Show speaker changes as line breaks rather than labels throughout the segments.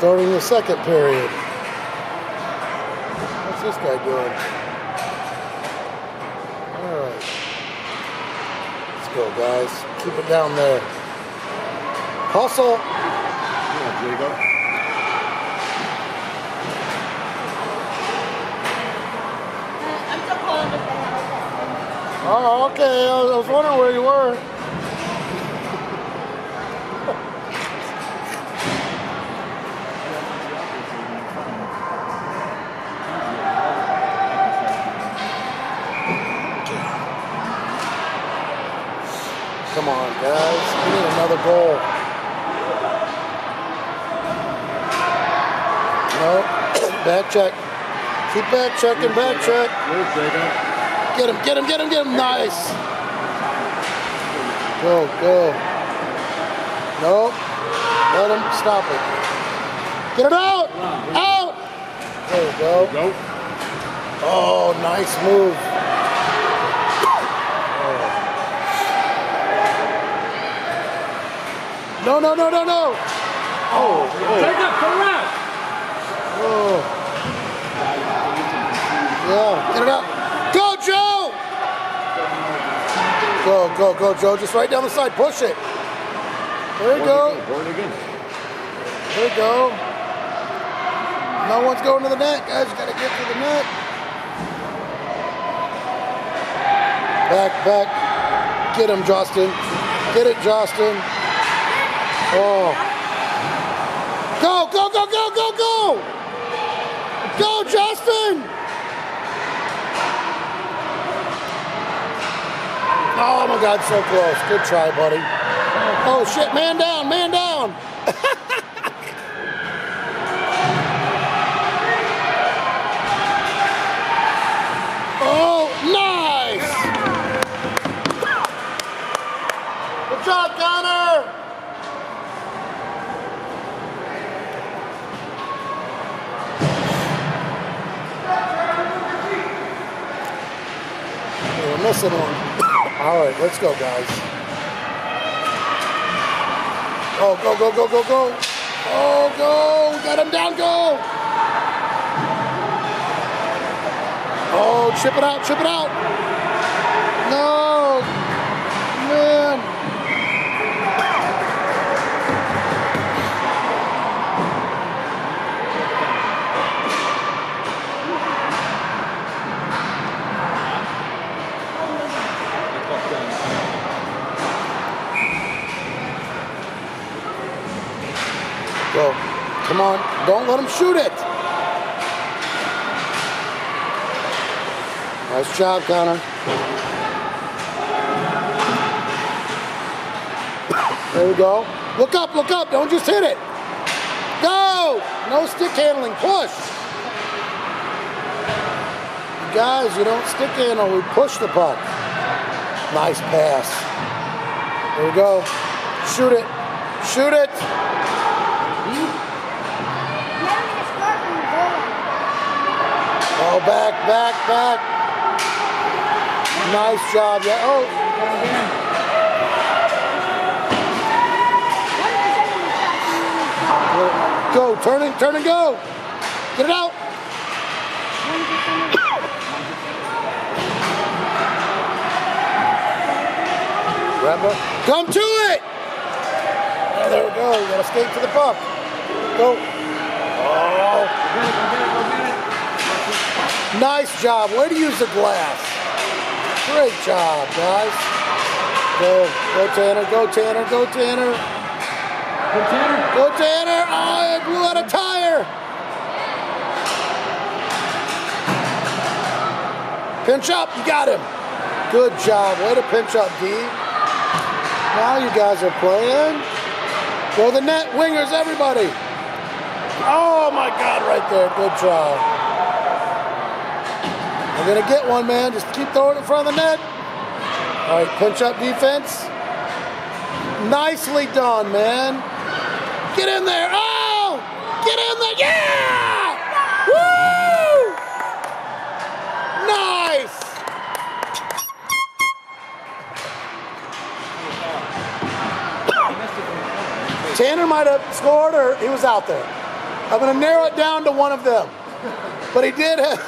Starting the second period. What's this guy doing? Alright. Let's go, guys. Keep it down there. Hustle.
Yeah, Jacob.
I'm still calling this thing out.
Oh, okay. I was wondering where you were. Come on, guys. We need another goal. No. Back check. Keep back checking, back check. Get him, get him, get him, get him. Nice. Go, go. Nope. Let him stop it. Get it out. Out. There we go. Oh, nice move. No, no, no, no, no. Oh,
Take it, correct.
oh. Yeah, get it out. Go, Joe. Go, go, go, Joe. Just right down the side. Push it. There you go. There you go. No one's going to the net, guys. You got to get to the net. Back, back. Get him, Justin. Get it, Justin. Oh. Go, go, go, go, go, go! Go, Justin! Oh my God, so close. Good try, buddy. Oh shit, man down, man down! Oh, nice! Good job, Connor! We're missing one. All right, let's go, guys. Oh, go, go, go, go, go. Oh, go. Got him down, go. Oh, chip it out, chip it out. No. Man. Go. Come on. Don't let him shoot it. Nice job, Connor. There we go. Look up, look up. Don't just hit it. Go. No stick handling. Push. Guys, you don't stick handle. We push the puck. Nice pass. There we go. Shoot it. Shoot it. Oh, back, back, back. Nice job. Yeah. Oh. Go. Turn and go. Get it out. Remember? Come to it. Oh, there we go. You got to skate to the puck. Go. Oh. Nice job. Way to use the glass. Great job, guys. Go. Go, Tanner. Go, Tanner. Go, Tanner.
Go, Tanner.
Go, Tanner. Oh, I blew out a tire. Pinch up. You got him. Good job. Way to pinch up, D. Now you guys are playing. Go the net. Wingers, everybody. Oh, my God, right there. Good job. We're going to get one, man. Just keep throwing it in front of the net. All right, pinch up defense. Nicely done, man. Get in there. Oh! Get in there. Yeah! Woo! Nice! Tanner might have scored or he was out there. I'm going to narrow it down to one of them. But he did have...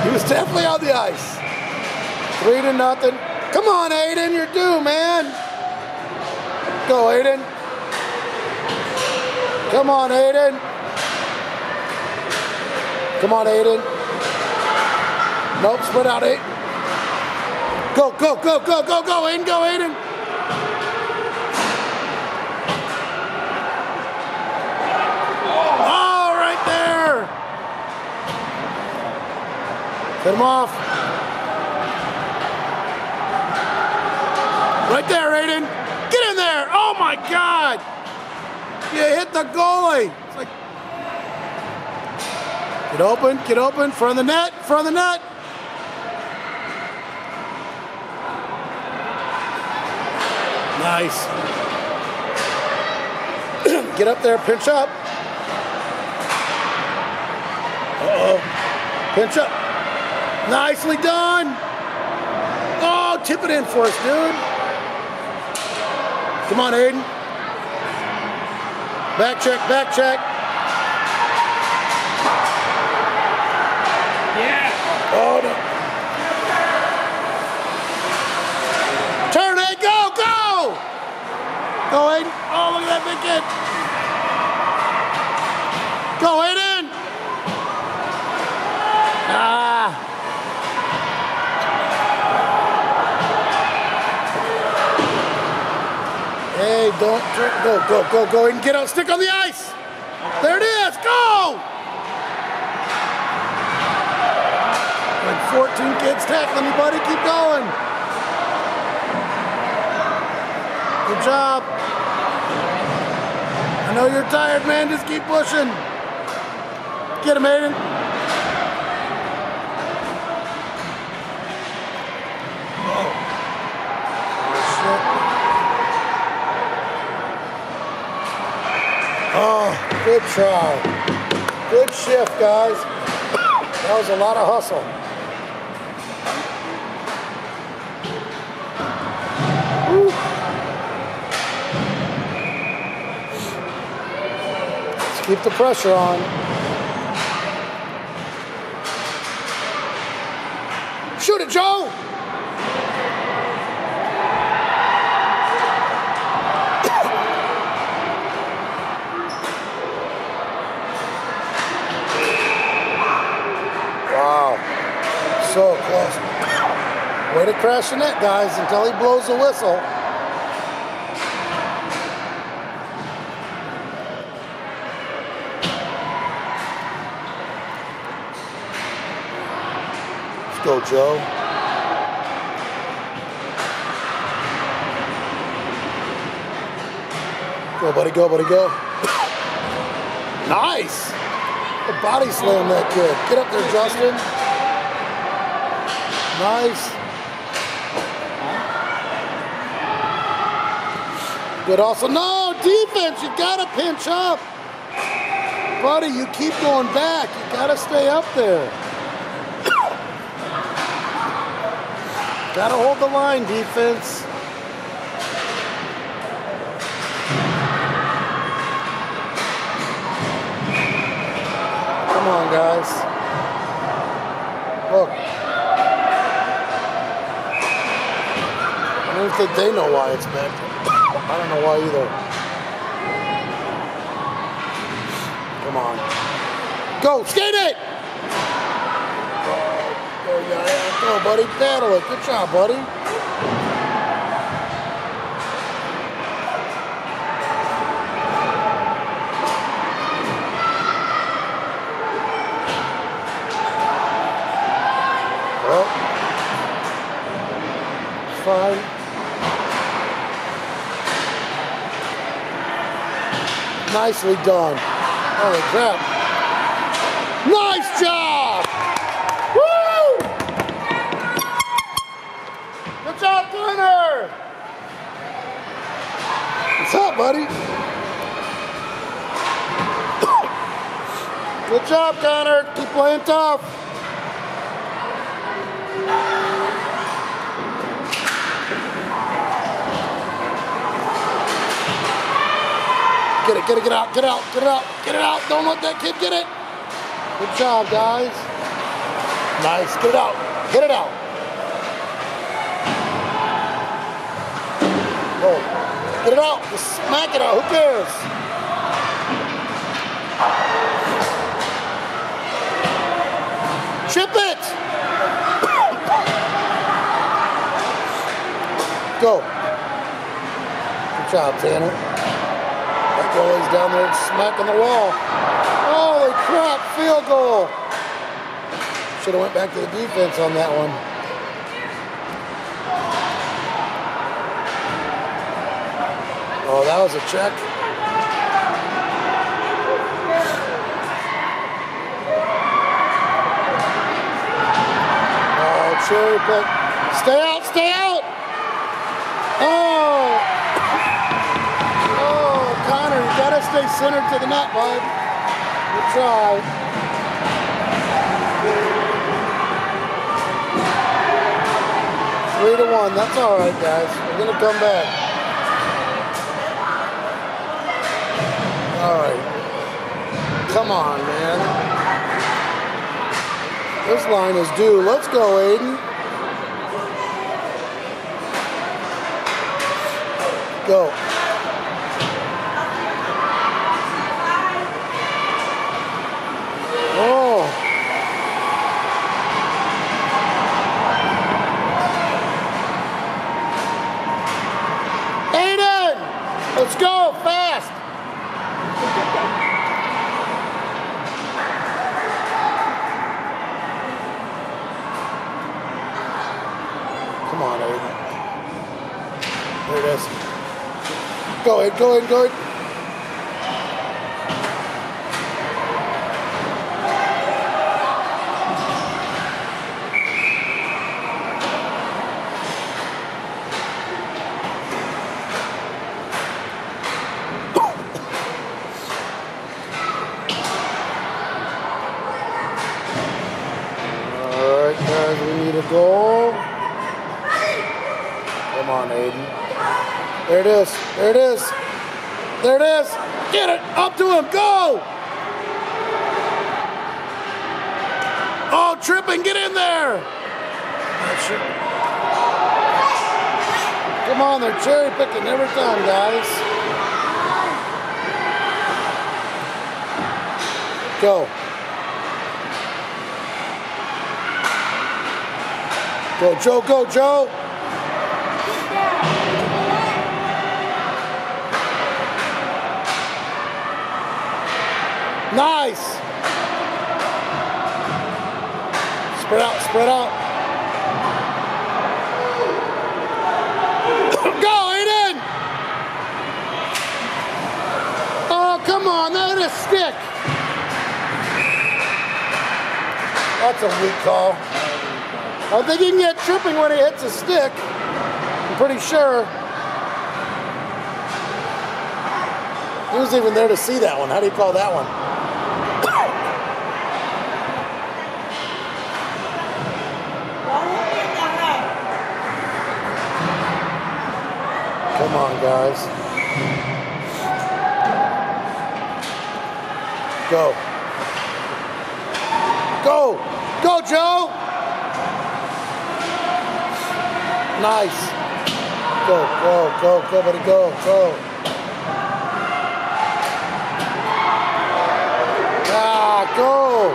He was definitely on the ice. 3-0. Come on, Aiden, you're due, man. Go, Aiden. Come on, Aiden. Come on, Aiden. Nope, spread out, Aiden. Go, go, go, go, go, go, Aiden, go, Aiden. Oh, right there. Get him off. Right there, Aiden. Get in there. Oh, my God. You hit the goalie. It's like, get open, front of the net, front of the net. Nice. Get up there, pinch up. Uh-oh. Pinch up. Nicely done. Oh, tip it in for us, dude. Come on, Aiden. Back check, back check.
Yeah.
Oh, no. Turn it, go, go! Go, Aiden. Oh, look at that big kid. Go, Aiden. Ah. Hey, don't turn. Go, go, go, go, Aiden. Get out, stick on the ice. There it is, go! Like 14 kids tackling you, buddy. Keep going. Good job. I know you're tired, man. Just keep pushing. Get him, Aiden. Oh, shit. Oh, good try. Good shift, guys. That was a lot of hustle. Woo. Let's keep the pressure on. Shoot it, Joe! Wow, so close. Way to crash the net, guys, until he blows the whistle. Let's go, Joe. Go, buddy, go, buddy, go. Nice! Body slam that kid. Get up there, Justin. Nice. Good also. No, defense, you gotta pinch up. Buddy, you keep going back. You gotta stay up there. Gotta hold the line, defense. Come on, guys. Look. I don't think they know why it's back. I don't know why either. Come on. Go, skate it! Oh, yeah, go, buddy. Paddle it. Good job, buddy. Well, it's fine. Nicely done. Holy crap. Nice job! Woo! Good job, Gunner! What's up, buddy? Good job, Connor. Keep playing tough. Get it, get out, get out, get it out, get it out. Don't let that kid get it. Good job, guys. Nice, get it out, get it out. Oh, get it out, just smack it out, who cares? Chip it! Go. Good job, Tanner. That goalie's down there smacking the wall. Holy crap, field goal. Should have went back to the defense on that one. Oh, that was a check. Oh, cherry pick. Stay out, stay out. Oh. Oh, Connor, you gotta stay centered to the net, bud. Good try. Three to one. That's all right, guys. We're gonna come back. All right. Come on, man. This line is due. Let's go, Aiden. Go. Oh. Aiden! Let's go, fast! Come on, Aiden. There it is. Go ahead, go ahead, go ahead. All right, guys, we need a goal. Come on, Aiden. There it is. There it is. There it is. Get it. Up to him. Go. Oh, tripping. Get in there. Come on. They're cherry picking every time, guys. Go. Go, Joe. Go, Joe. Nice. Spread out, spread out. Go, Aiden! Oh, come on, that is a stick. That's a weak call. I think he can get tripping when he hits a stick. I'm pretty sure. He was even there to see that one. How do you call that one? Come on, guys. Go. Go. Go, Joe. Nice. Go, go, go, go, buddy, go, go. Ah, go.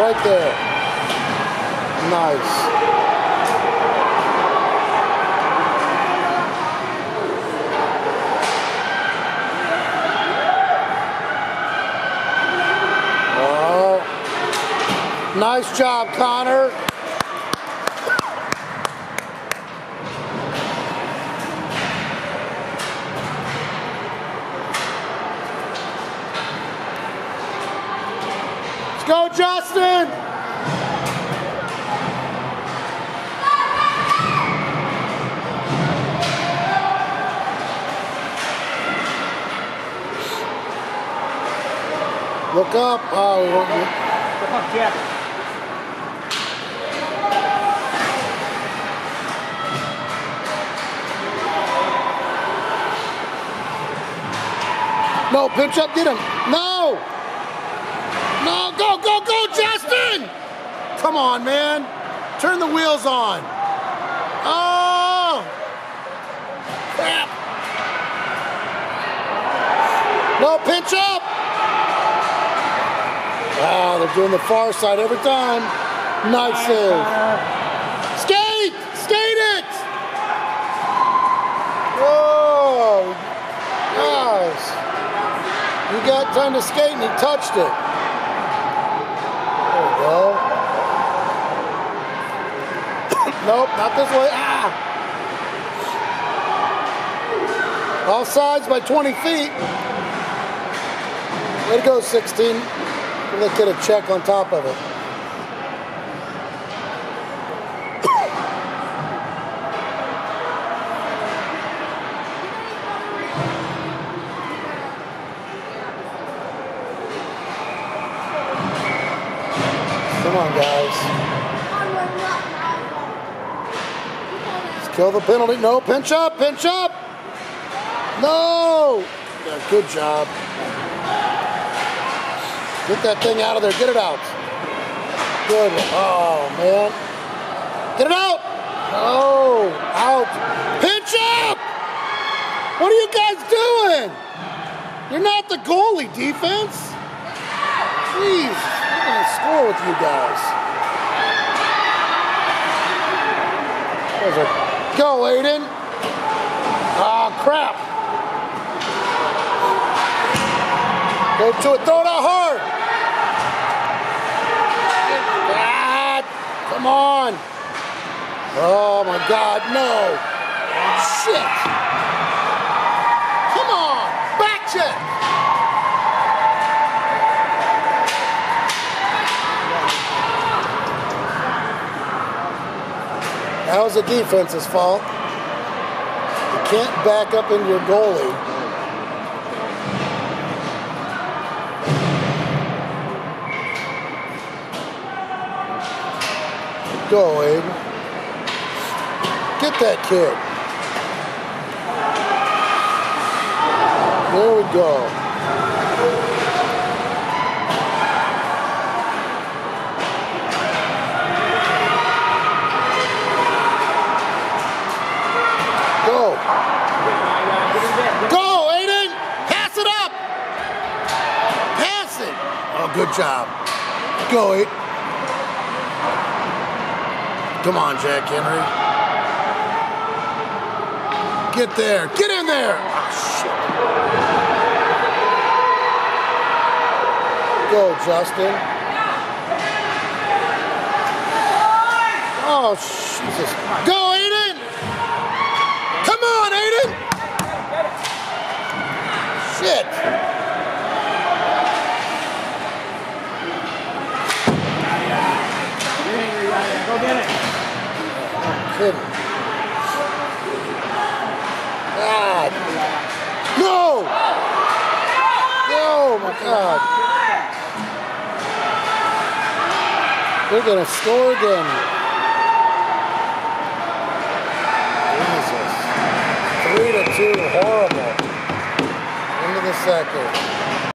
Right there. Nice. Nice job, Connor. Let's go, Justin. Look up. Oh,
Look up, Jeff.
No, pinch up, get him. No! No, go, go, go, Justin! Come on, man. Turn the wheels on. Oh! Crap. No, pinch up! Wow, they're doing the far side every time. Nice save. Skate! Skate it! Whoa! Guys. You got time to skate and he touched it. There we go. Nope, not this way. Ah! Offsides by 20 feet. Way to go, 16. Let's get a check on top of it. Come on, guys. Let's kill the penalty. No, pinch up, pinch up. No. Yeah, good job. Get that thing out of there. Get it out. Good. Oh, man. Get it out. Oh, out. Pinch up. What are you guys doing? You're not the goalie, defense. Please. I'm going to score with you guys. Go, Aiden. Ah, crap. Go to it. Throw it out hard. Come on. Oh, my God. No. Shit. Come on. Back check. That was the defense's fault. You can't back up into your goalie. Go, Aiden. Get that kid. There we go. Go. Go, Aiden. Pass it up. Pass it. Oh, good job. Go, Aiden. Come on, Jack Henry. Get there. Get in there. Oh, shit. Go, Justin. Oh, Jesus. Go, Aiden. Come on, Aiden. Shit.
Go get it.
Kidding. God. No! Oh my God. They're gonna score again. Jesus. 3-2, horrible. Into the second.